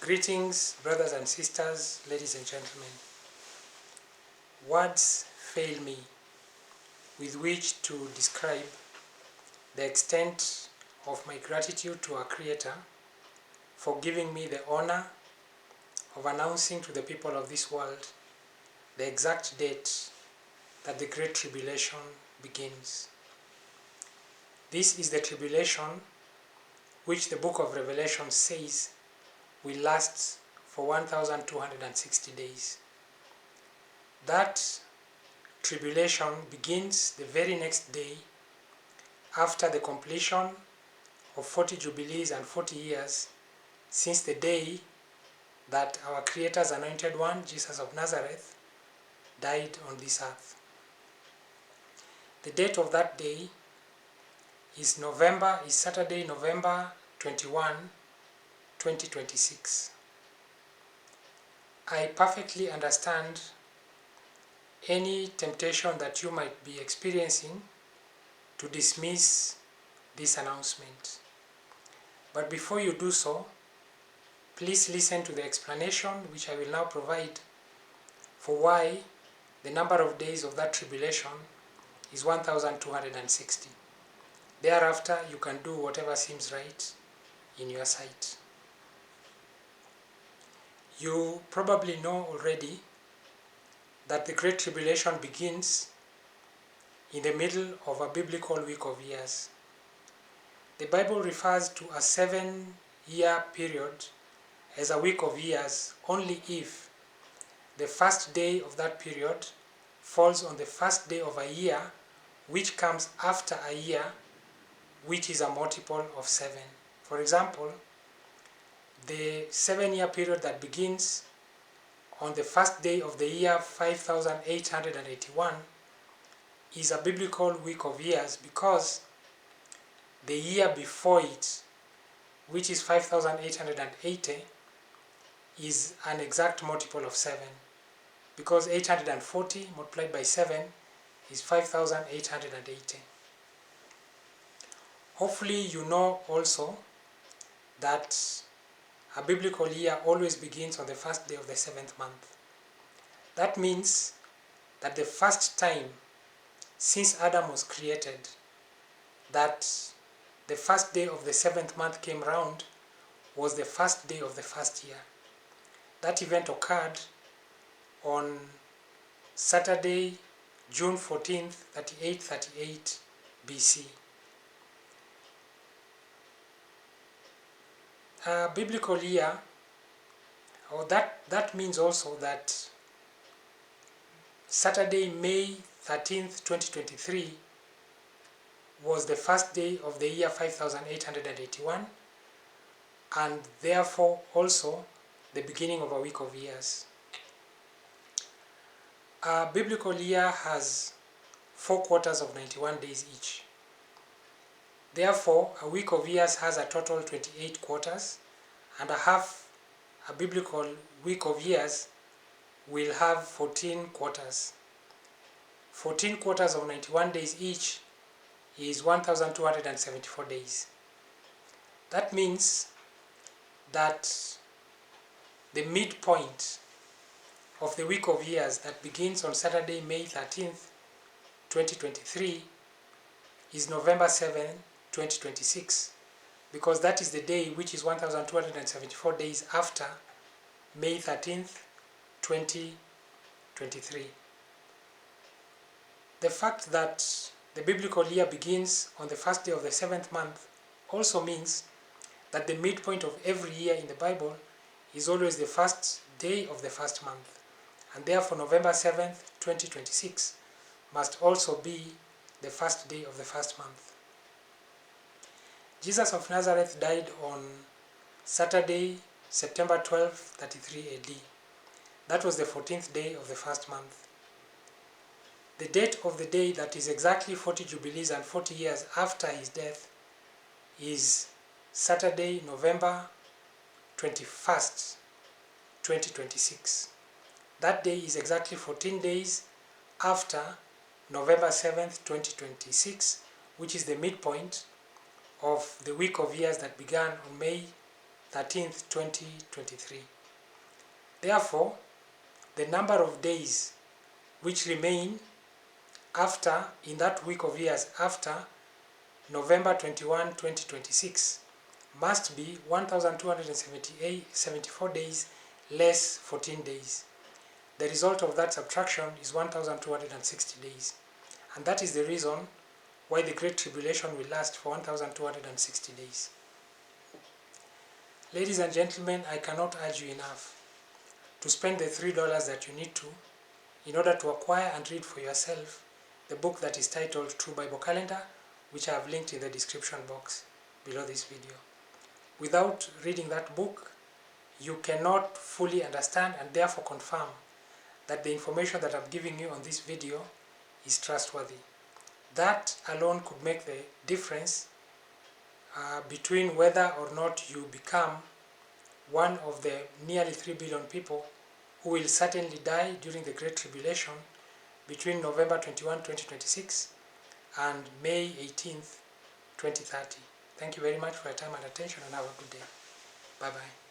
Greetings, brothers and sisters, ladies and gentlemen. Words fail me with which to describe the extent of my gratitude to our Creator for giving me the honor of announcing to the people of this world the exact date that the Great Tribulation begins. This is the tribulation which the book of Revelation says will last for 1260 days. That tribulation begins the very next day after the completion of 40 jubilees and 40 years since the day that our Creator's anointed one, Jesus of Nazareth, died on this earth. The date of that day is Saturday, November 21, 2026. I perfectly understand any temptation that you might be experiencing to dismiss this announcement. But before you do so, please listen to the explanation which I will now provide for why the number of days of that tribulation is 1260. Thereafter, you can do whatever seems right in your sight. You probably know already that the Great Tribulation begins in the middle of a biblical week of years. The Bible refers to a 7-year period as a week of years only if the first day of that period falls on the first day of a year which comes after a year which is a multiple of 7. For example, the 7-year period that begins on the first day of the year 5881 is a biblical week of years because the year before it, which is 5880, is an exact multiple of 7, because 840 multiplied by 7 is 5880. Hopefully you know also that a biblical year always begins on the first day of the 7th month. That means that the first time since Adam was created that the first day of the 7th month came round was the first day of the first year. That event occurred on Saturday, June 14th, 3838 BC. A biblical year, or that means also that Saturday, May 13th, 2023 was the first day of the year 5881 and therefore also the beginning of a week of years. A biblical year has 4 quarters of 91 days each. Therefore, a week of years has a total 28 quarters, and a biblical week of years will have 14 quarters. 14 quarters of 91 days each is 1274 days. That means that the midpoint of the week of years that begins on Saturday, May 13th, 2023 is November 7, 2026, because that is the day which is 1274 days after May 13th, 2023. The fact that the biblical year begins on the first day of the 7th month also means that the midpoint of every year in the Bible is always the first day of the first month, and therefore November 7th, 2026 must also be the first day of the first month. Jesus of Nazareth died on Saturday, September 12, 33 AD. That was the 14th day of the first month. The date of the day that is exactly 40 jubilees and 40 years after his death is Saturday, November 21st, 2026. That day is exactly 14 days after November 7th, 2026, which is the midpoint of the week of years that began on May 13th, 2023. Therefore, the number of days which remain after, in that week of years after November 21, 2026 must be 1,274 days less 14 days. The result of that subtraction is 1,260 days. And that is the reason why the Great Tribulation will last for 1,260 days. Ladies and gentlemen, I cannot urge you enough to spend the $3 that you need to in order to acquire and read for yourself the book that is titled True Bible Calendar, which I have linked in the description box below this video. Without reading that book, you cannot fully understand and therefore confirm that the information that I'm giving you on this video is trustworthy. That alone could make the difference between whether or not you become one of the nearly 3 billion people who will certainly die during the Great Tribulation between November 21, 2026 and May 18th, 2030. Thank you very much for your time and attention, and have a good day. Bye-bye.